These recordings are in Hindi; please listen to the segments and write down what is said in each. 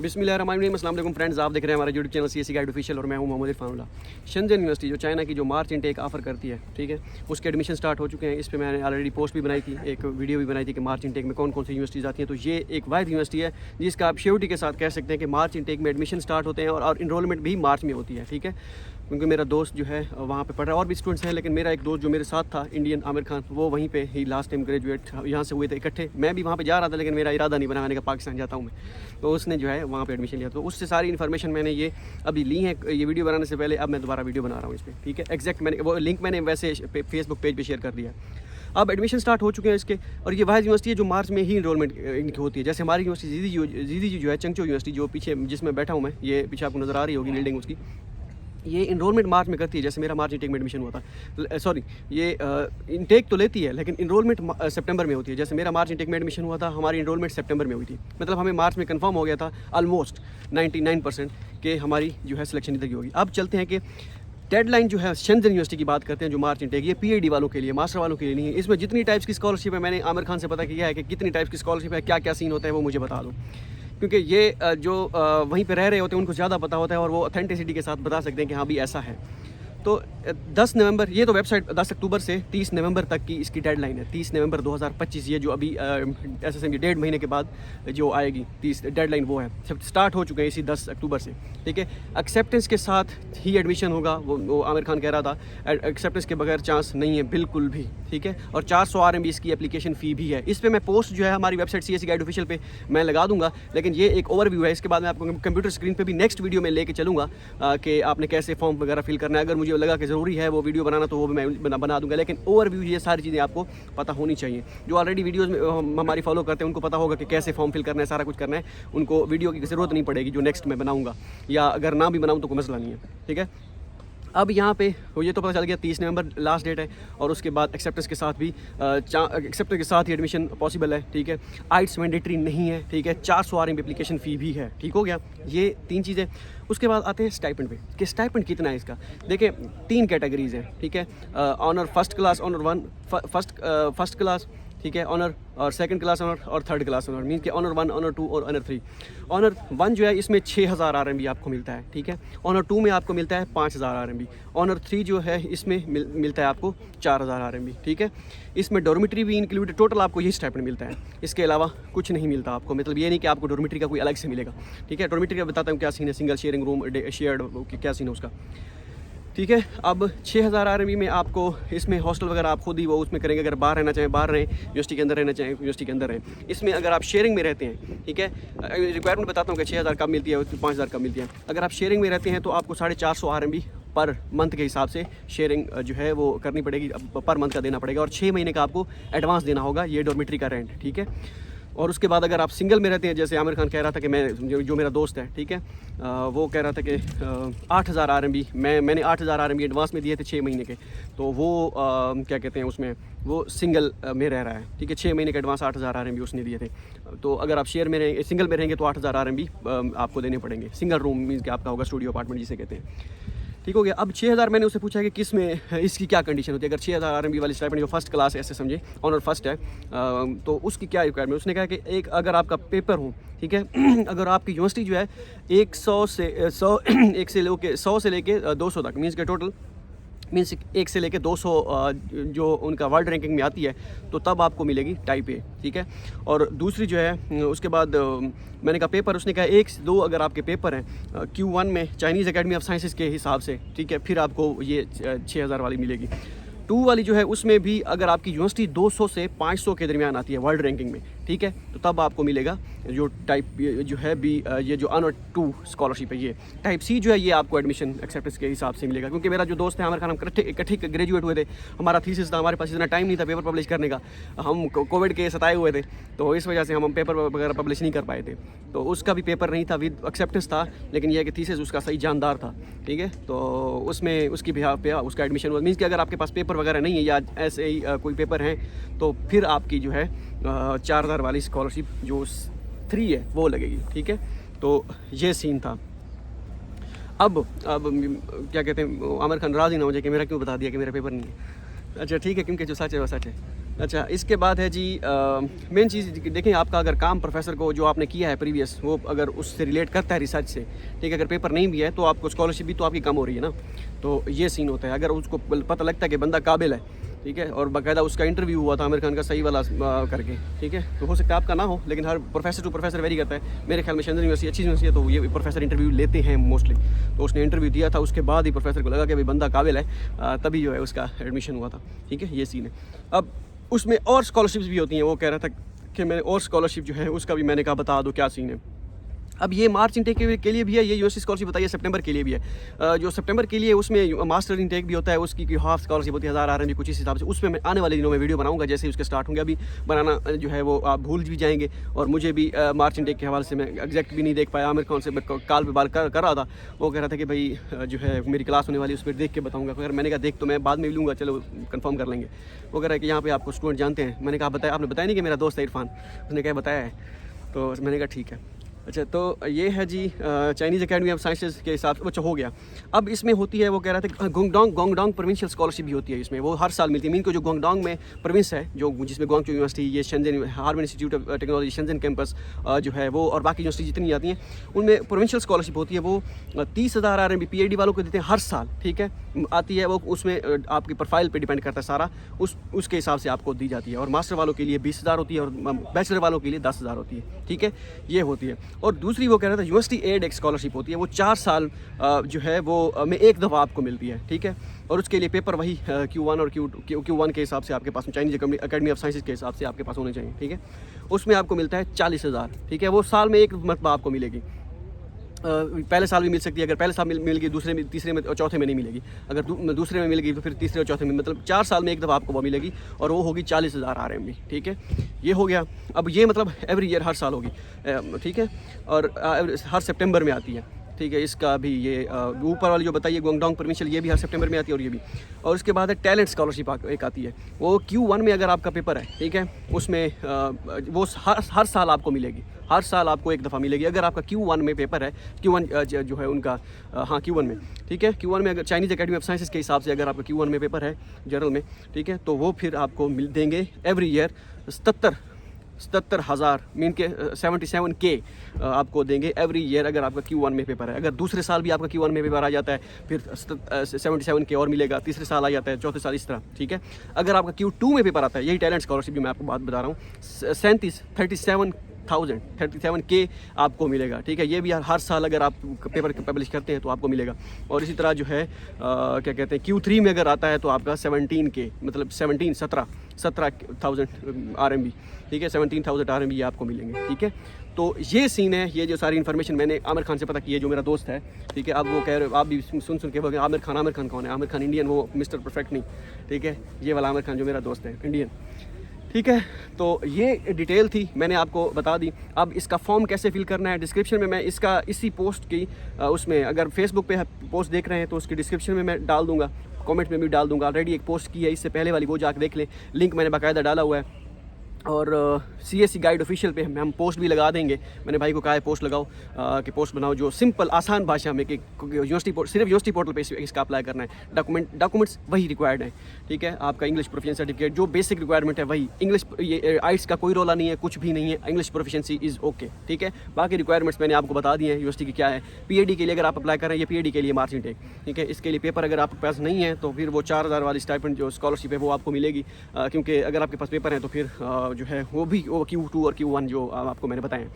बिस्मिल्लाहिर्रहमानिर्रहीम। अस्सलाम वालेकुम फ्रेंड्स, आप देख रहे हैं हमारा YouTube channel CSC guide official और मैं हूं मोहम्मद इरफान। शेंजन यूनिवर्सिटी जो चाइना की जो मार्च इनटेक ऑफर करती है, ठीक है, उसके एडमिशन स्टार्ट हो चुके हैं। इस पे मैंने ऑलरेडी पोस्ट भी बनाई थी, एक वीडियो भी बनाई थी कि मार्च इनटेक में कौन कौन सी यूनिवर्सिटीज़ आती हैं। तो ये एक वाहिद यूनिवर्सिटी है जिसका आप श्योरिटी के साथ कह सकते हैं कि मार्च इनटेक में एडमिशन स्टार्ट होते हैं और इनरोलमेंट भी मार्च में होती है, ठीक है। क्योंकि मेरा दोस्त जो है वहाँ पे पढ़ रहा है और भी स्टूडेंट्स हैं, लेकिन मेरा एक दोस्त जो मेरे साथ था इंडियन आमिर खान, वो वहीं पे ही लास्ट टाइम ग्रेजुएट यहाँ से हुए थे इकट्ठे। मैं भी वहाँ पे जा रहा था लेकिन मेरा इरादा नहीं बनाने का, पाकिस्तान जाता हूँ मैं। तो उसने जो है वहाँ पे एडमिशन लिया, तो उससे सारी इन्फॉर्मेशन मैंने ये अभी ली है ये वीडियो बनाने से पहले। अब मैं दोबारा वीडियो बना रहा हूँ इस पर, ठीक है। एग्जैक्ट मैंने वो लिंक मैंने वैसे फेसबुक पेज पर शेयर कर दिया। अब एडमिशन स्टार्ट हो चुके हैं इसके, और ये वाहिद यूनिवर्सिटी है जो मार्च में ही इनरोलमेंट इनकी होती है। जैसे हमारी यूनिवर्सिटी जीदी जो है चंगचो यूनिवर्सिटी, जो पीछे जिसमें बैठा हूँ मैं, ये पीछे आपको नज़र आ रही होगी बिल्डिंग उसकी, ये इनरोलमेंट मार्च में करती है। जैसे मेरा मार्च इनटेक में एडमिशन हुआ था, सॉरी ये इनटेक तो लेती है लेकिन इनरोलमेंट सितंबर में होती है। जैसे मेरा मार्च इनटेक में एडमिशन हुआ था, हमारी इनरोलमेंट सितंबर में हुई थी। मतलब हमें मार्च में कंफर्म हो गया था ऑलमोस्ट 99% कि हमारी जो है सिलेक्शन इधर की होगी। अब चलते हैं कि डेडलाइन जो है शेंजन यूनिवर्सिटी की बात करते हैं। जो मार्च इनटेक ये पीएचडी वालों के लिए, मास्टर वालों के लिए नहीं है। इसमें जितनी टाइप्स की स्कॉलरशिप है, मैंने आमिर खान से पता किया है कि कितनी टाइप्स की स्कॉलरशिप है, क्या क्या सीन होता है, वो मुझे बता दो। क्योंकि ये जो वहीं पे रह रहे होते हैं उनको ज़्यादा पता होता है और वो ऑथेंटिसिटी के साथ बता सकते हैं कि हाँ भी ऐसा है। तो 10 नवंबर, ये तो वेबसाइट 10 अक्टूबर से 30 नवंबर तक की इसकी डेडलाइन है। 30 नवंबर 2025, ये जो अभी ऐसे समझिए 1.5 महीने के बाद जो आएगी 30 डेडलाइन, वो है। सब स्टार्ट हो चुके हैं इसी 10 अक्टूबर से, ठीक है। एक्सेप्टेंस के साथ ही एडमिशन होगा, वो आमिर खान कह रहा था। एक्सेप्टेंस के बगैर चांस नहीं है बिल्कुल भी, ठीक है। और 400 RMB इसकी एप्लीकेशन फ़ी भी है। इस पर मैं पोस्ट जो है हमारी वेबसाइट सीएससी गाइड ऑफिशियल पे मैं लगा दूंगा, लेकिन ये एक ओवरव्यू है। इसके बाद मैं आपको कंप्यूटर स्क्रीन पे भी नेक्स्ट वीडियो में लेके चलूँगा कि आपने कैसे फॉर्म वगैरह फिल करना है। अगर मुझे लगा कि ज़रूरी है वो वीडियो बनाना तो वो भी मैं बना दूंगा, लेकिन ओवरव्यू ये सारी चीज़ें आपको पता होनी चाहिए। जो ऑलरेडी वीडियोस में हमारी फॉलो करते हैं उनको पता होगा कि कैसे फॉर्म फिल करना है, सारा कुछ करना है। उनको वीडियो की ज़रूरत नहीं पड़ेगी जो नेक्स्ट मैं बनाऊँगा, या अगर ना भी बनाऊँ तो कोई मसला नहीं है, ठीक है। अब यहाँ पे ये तो पता चल गया 30 नवंबर लास्ट डेट है, और उसके बाद एक्सेप्टेंस के साथ भी एक्सेप्टेंस के साथ ही एडमिशन पॉसिबल है, ठीक है। आइट्स मैंडेटरी नहीं है, ठीक है। 400 RMB एप्लीकेशन फ़ी भी है, ठीक हो गया। ये 3 चीज़ें। उसके बाद आते हैं स्टाइपेंड पे कि स्टाइपेंड कितना है इसका। देखिए 3 कैटेगरीज़ हैं, ठीक है। Honour first class, honour 1 first class, ठीक है, ऑनर, और सेकंड क्लास ऑनर, और थर्ड क्लास ऑनर। मीन कि ऑनर 1, ऑनर 2 और ऑनर 3। ऑनर 1 जो है इसमें 6000 RMB आपको मिलता है, ठीक है। ऑनर 2 में आपको मिलता है 5000 RMB। ऑनर 3 जो है इसमें मिलता है आपको 4000 RMB, ठीक है। इसमें डॉर्मेट्री भी इंक्लूडेड, टोटल आपको यही स्टाइपेंड मिलता है। इसके अलावा कुछ नहीं मिलता आपको। मतलब ये नहीं कि आपको डॉर्मेट्री का कोई अलग से मिलेगा, ठीक है। डॉर्मेट्री का बताता हूँ क्या सीन है, सिंगल शेयरिंग रूम, शेयर्ड क्या सीन है उसका, ठीक है। अब 6000 RMB में आपको इसमें हॉस्टल वगैरह आप खुद ही वो उसमें करेंगे। अगर बाहर रहना चाहें बाहर रहें, यूनिवर्सिटी के अंदर रहना चाहें यूनिवर्सिटी के अंदर रहें। इसमें अगर आप शेयरिंग में रहते हैं, ठीक है, रिक्वायरमेंट बताता हूँ कि 6000 कब मिलती है, 5000 कब मिलती है। अगर आप शेयरिंग में रहते हैं तो आपको 450 RMB पर मंथ के हिसाब से शेयरिंग जो है वो करनी पड़ेगी, पर मंथ का देना पड़ेगा, और 6 महीने का आपको एडवांस देना होगा, ये डॉर्मेट्री का रेंट, ठीक है। और उसके बाद अगर आप सिंगल में रहते हैं, जैसे आमिर खान कह रहा था कि मैं जो मेरा दोस्त है, ठीक है, वो कह रहा था कि 8000 RMB मैंने 8000 RMB एडवांस में दिए थे 6 महीने के। तो वो क्या कहते हैं उसमें, वो सिंगल में रह रहा है, ठीक है। 6 महीने के एडवांस 8000 RMB उसने दिए थे। तो अगर आप शेयर में रहेंगे, सिंगल में रहेंगे तो 8000 RMB आपको देने पड़ेंगे। सिंगल रूम मीन्स कि आपका होगा स्टूडियो अपार्टमेंट जिसे कहते हैं, ठीक हो गया। अब 6000 मैंने उससे पूछा कि किस में इसकी क्या कंडीशन होती है। अगर 6000 RMB वाली स्टाइपेंड जो फर्स्ट क्लास है, ऐसे समझे ऑनर फर्स्ट है, तो उसकी क्या रिक्वायरमेंट। उसने कहा कि एक अगर आपका पेपर हो, ठीक है, अगर आपकी यूनिवर्सिटी जो है 100 से लेके 200 तक, मीन्स के टोटल मीन्स 1 से लेके 200 जो उनका वर्ल्ड रैंकिंग में आती है, तो तब आपको मिलेगी टाइप ए, ठीक है। और दूसरी जो है उसके बाद मैंने कहा पेपर, उसने कहा 1 से 2 अगर आपके पेपर हैं Q1 में चाइनीज़ एकेडमी ऑफ साइंसेस के हिसाब से, ठीक है, फिर आपको ये 6000 वाली मिलेगी। 2 वाली जो है उसमें भी अगर आपकी यूनिवर्सिटी 200 से 500 के दरमियान आती है वर्ल्ड रैंकिंग में, ठीक है, तो तब आपको मिलेगा जो टाइप जो है बी, ये जो ऑनर 2 स्कॉलरशिप है। ये टाइप सी जो है ये आपको एडमिशन एक्सेप्टेंस के हिसाब से मिलेगा। क्योंकि मेरा जो दोस्त है आमिर खान, हम इकट्ठे ग्रेजुएट हुए थे, हमारा थीसिस था, हमारे पास इतना टाइम नहीं था पेपर पब्लिश करने का, हम कोविड के सताए हुए थे, तो इस वजह से हम पेपर वगैरह पब्लिश नहीं कर पाए थे। तो उसका भी पेपर नहीं था, विद एक्सेप्टेंस था, लेकिन यह कि थीसिस उसका सही जानदार था, ठीक है। तो उसमें उसकी बिहाफ पे उसका एडमिशन हुआ। मीन्स कि अगर आपके पास पेपर वगैरह नहीं है या ऐसे ही कोई पेपर हैं, तो फिर आपकी जो है 4000 वाली स्कॉलरशिप जो 3 है वो लगेगी, ठीक है। तो ये सीन था। अब क्या कहते हैं, आमिर खान राज़ी ना हो जाए कि मेरा क्यों बता दिया कि मेरा पेपर नहीं है। अच्छा ठीक है, क्योंकि जो सच है वो सच है। अच्छा, इसके बाद है जी मेन चीज़ देखें, आपका अगर काम प्रोफेसर को जो आपने किया है प्रीवियस, वो अगर उससे रिलेट करता है रिसर्च से, ठीक है, अगर पेपर नहीं भी है तो आपको स्कॉलरशिप भी तो आपकी कम हो रही है ना। तो ये सीन होता है, अगर उसको पता लगता है कि बंदा काबिल है, ठीक है, और बाकायदा उसका इंटरव्यू हुआ था आमिर खान का सही वाला करके, ठीक है, तो हो सकता है आपका ना हो, लेकिन हर प्रोफेसर टू प्रोफेसर वेरी करता है। मेरे ख्याल में शंदन यूनिवर्सिटी अच्छी यूनिवर्सिटी है, तो ये प्रोफेसर इंटरव्यू लेते हैं मोस्टली। तो उसने इंटरव्यू दिया था, उसके बाद ही प्रोफेसर को लगा कि भाई बंदा काबिल है, तभी जो है उसका एडमिशन हुआ था, ठीक है, ये सीन है। अब उसमें और स्कॉलरशिप्स भी होती हैं, वो कह रहा था कि मैं और स्कॉलरशिप जो है उसका भी मैंने कहा बता दो क्या सीन है। अब ये मार्च इनटेक के लिए भी है, ये यूनिवर्सिटी स्कॉलरशिप बताइए सितंबर के लिए भी है। जो सितंबर के लिए उसमें मास्टर इनटेक भी होता है, उसकी कोई हाफ स्कॉलरशिप होती है 1000 RMB कुछ इस हिसाब से। उसमें मैं आने वाले दिनों में वीडियो बनाऊंगा जैसे ही उसके स्टार्ट होंगे। अभी बनाना जो है वो आप भूल भी जाएंगे, और मुझे भी मार्च इनटेक के हवाले से मैं एग्जैक्ट भी नहीं देख पाया। आमिर खान से मैं कॉल पे बात कर रहा था, वो कह रहा था कि भाई जो है मेरी क्लास होने वाली है, उस पर देख के बताऊँगा। अगर मैंने कहा देख तो मैं बाद में भी लूँगा, चलो कन्फर्म कर लेंगे। वो कह रहा है कि यहाँ पे आपको स्टूडेंट जानते हैं। मैंने कहा बताया, आपने बताया नहीं कि मेरा दोस्त है इरफान, उसने क्या बताया है, तो मैंने कहा ठीक है। अच्छा, तो ये है जी चाइनीज़ अकेडमी ऑफ साइंसेज के हिसाब से अच्छा हो गया। अब इसमें होती है, वो कह रहा था गोंगडोंग प्रोविंशियल स्कॉलरशिप भी होती है इसमें, वो हर साल मिलती है। मीन को जो गोंगडोंग में प्रोविंस है, जो जिसमें ग्वांगचू यूनिवर्सिटी, ये Shenzhen Harvard institute of technology Shenzhen campus जो है वो, और बाकी यूनिवर्सिटी जितनी आती हैं उनमें प्रोविंशियल स्कॉलरशिप होती है। वो 30,000 RMB PhD वालों को देते हैं हर साल, ठीक है, आती है वो। उसमें आपकी प्रोफाइल पे डिपेंड करता है सारा, उसके हिसाब से आपको दी जाती है। और मास्टर वालों के लिए 20,000 होती है, और बैचलर वालों के लिए 10,000 होती है, ठीक है, ये होती है। और दूसरी वो कह रहा था यूनिवर्सिटी एड एक स्कॉलरशिप होती है, वो 4 साल जो है वो में एक दफ़ा आपको मिलती है, ठीक है। और उसके लिए पेपर वही Q1 और Q1 के हिसाब से आपके पास, चाइनीज़ अकेडमी ऑफ साइंसेज के हिसाब से आपके पास होने चाहिए, ठीक है। उसमें आपको मिलता है 40,000, ठीक है, वो साल में एक मरतबा आपको मिलेगी। पहले साल भी मिल सकती है, अगर पहले साल मिल गई, दूसरे में, तीसरे में और चौथे में नहीं मिलेगी। अगर दूसरे में मिल गई तो फिर तीसरे और चौथे में, मतलब 4 साल में एक दफ़ा आपको वो मिलेगी, और वो होगी 40,000 RMB, ठीक है, ये हो गया। अब ये मतलब एवरी ईयर हर साल होगी, ठीक है, और हर सितंबर में आती है, ठीक है। इसका भी ये ऊपर वाली जो बताइए गोंगडोंग प्रोविंशियल, ये भी हर सितंबर में आती है, और ये भी। और उसके बाद है टैलेंट स्कॉलरशिप एक आती है, वो Q1 में अगर आपका पेपर है, ठीक है, उसमें वो हर साल आपको मिलेगी, हर साल आपको एक दफ़ा मिलेगी। अगर आपका Q1 में पेपर है, Q1 जो है उनका, हाँ Q1 में, ठीक है, Q1 में अगर चाइनीज़ अकेडमी ऑफ साइंसेज के हिसाब से अगर आपका Q1 में पेपर है जनरल में, ठीक है, तो वो फिर आपको देंगे एवरी ईयर 77,000 मीन के 77K आपको देंगे एवरी ईयर अगर आपका Q1 में पेपर है। अगर दूसरे साल भी आपका Q1 में पेपर आ जाता है, फिर 77K और मिलेगा, तीसरे साल आ जाता है, चौथे साल इस तरह, ठीक है। अगर आपका Q2 में पेपर आता है, यही टैलेंट स्कॉलरशिप भी मैं आपको बात बता रहा हूँ, 37K आपको मिलेगा, ठीक है। ये भी हर साल अगर आप पेपर पब्लिश करते हैं तो आपको मिलेगा। और इसी तरह जो है क्या कहते हैं, Q3 में अगर आता है तो आपका 17K, मतलब 17,000 RMB, ठीक है, 17,000 RMB ये आपको मिलेंगे, ठीक है। तो ये सीन है, ये जो सारी इन्फॉर्मेशन मैंने आमिर खान से पता की है, जो मेरा दोस्त है, ठीक है। अब वो कह रहे हो, आप भी सुन के बोल, आमिर खान कौन है? आमिर खान इंडियन, वो मिस्टर परफेक्ट नहीं, ठीक है, ये वाला आमिर खान जो मेरा दोस्त है इंडियन, ठीक है। तो ये डिटेल थी, मैंने आपको बता दी। अब इसका फॉर्म कैसे फिल करना है, डिस्क्रिप्शन में मैं इसका इसी पोस्ट की उसमें, अगर फेसबुक पे पोस्ट देख रहे हैं तो उसकी डिस्क्रिप्शन में मैं डाल दूंगा, कमेंट में भी डाल दूंगा। ऑलरेडी एक पोस्ट की है इससे पहले वाली, वो जाकर देख लें, लिंक मैंने बाकायदा डाला हुआ है। और CSE गाइड ऑफिशियल पे हम पोस्ट भी लगा देंगे। मैंने भाई को कहा है पोस्ट लगाओ, कि पोस्ट बनाओ जो सिंपल आसान भाषा में, कि यूनिवर्सिटी सिर्फ यूनिवर्सिटी पोर्टल पे इसका अप्लाई करना है। डॉक्यूमेंट्स वही रिक्वायर्ड हैं, ठीक है। आपका इंग्लिश प्रोफिशिएंसी सर्टिफिकेट, जो बेसिक रिक्वायरमेंट है वही। इंग्लिश ये आइट्स का कोई रोला नहीं है, कुछ भी नहीं है, इंग्लिश प्रोफिशिएंसी इज़ ओके, ठीक है। बाकी रिक्वायरमेंट्स मैंने आपको बता दिए हैं यूनिवर्सिटी की क्या है। PhD के लिए अगर आप अप्लाई कर रहे हैं, ये PhD के लिए मार्च इनटेक, ठीक है। इसके लिए पेपर अगर आपके पास नहीं है तो फिर वो 4,000 वाली स्टाइपेंड जो स्कॉलरशिप है वो आपको मिलेगी, क्योंकि अगर आपके पास पेपर है तो फिर जो है वो भी Q2 और Q1 जो आपको मैंने बताए,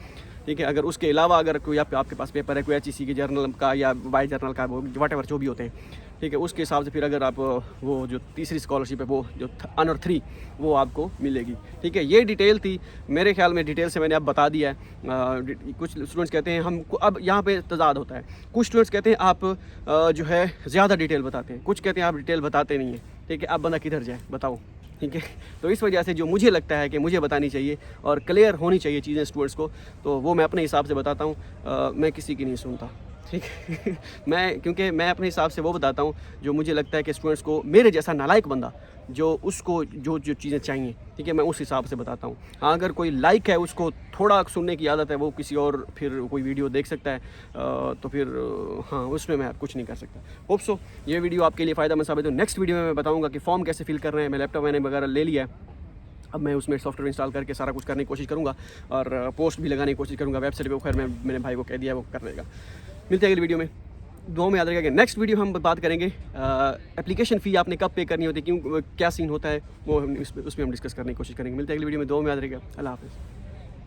ठीक है। अगर उसके अलावा अगर कोई आपके पास पेपर है, कोई HEC के जर्नल का या वाई जर्नल का, वो व्हाटएवर जो भी होते हैं, ठीक है, उसके हिसाब से फिर अगर आप वो जो तीसरी स्कॉलरशिप है, वो जो ऑनर 3, वो आपको मिलेगी, ठीक है। ये डिटेल थी, मेरे ख्याल में डिटेल से मैंने अब बता दिया है। कुछ स्टूडेंट्स कहते हैं हमको, अब यहाँ पे तजाद होता है, कुछ स्टूडेंट्स कहते हैं आप जो है ज़्यादा डिटेल बताते हैं, कुछ कहते हैं आप डिटेल बताते नहीं हैं, ठीक है। अब बंदा किधर जाए बताओ, ठीक है। तो इस वजह से जो मुझे लगता है कि मुझे बतानी चाहिए और क्लियर होनी चाहिए चीज़ें स्टूडेंट्स को, तो वो मैं अपने हिसाब से बताता हूँ। मैं किसी की नहीं सुनता, ठीक है। क्योंकि मैं अपने हिसाब से वो बताता हूँ जो मुझे लगता है कि स्टूडेंट्स को, मेरे जैसा नालायक बंदा जो उसको जो चीज़ें चाहिए, ठीक है, मैं उस हिसाब से बताता हूँ। हाँ, अगर कोई लाइक है, उसको थोड़ा सुनने की आदत है, वो किसी और फिर कोई वीडियो देख सकता है, तो फिर हाँ, उसमें मैं कुछ नहीं कर सकता। होप सो ये वीडियो आपके लिए फ़ायदा मंद साबित हो। नेक्स्ट वीडियो में मैं बताऊँगा कि फॉर्म कैसे फिल कर रहे हैं। मैं लैपटॉप मैंने वगैरह ले लिया है, अब मैं उसमें सॉफ्टवेयर इंस्टॉल करके सारा कुछ करने की कोशिश करूँगा और पोस्ट भी लगाने की कोशिश करूँगा वेबसाइट पे। खैर मैंने भाई को कह दिया वो कर देगा। मिलते हैं अगली वीडियो में, दुआ में याद रखिएगा। नेक्स्ट वीडियो हम बात करेंगे एप्लीकेशन फ़ी आपने कब पे करनी होती है, क्यों क्या सीन होता है, वो हम उसमें हम डिस्कस करने की कोशिश करेंगे। मिलते हैं अगली वीडियो में, दुआ में याद रखिएगा। अल्लाह हाफ़िज़।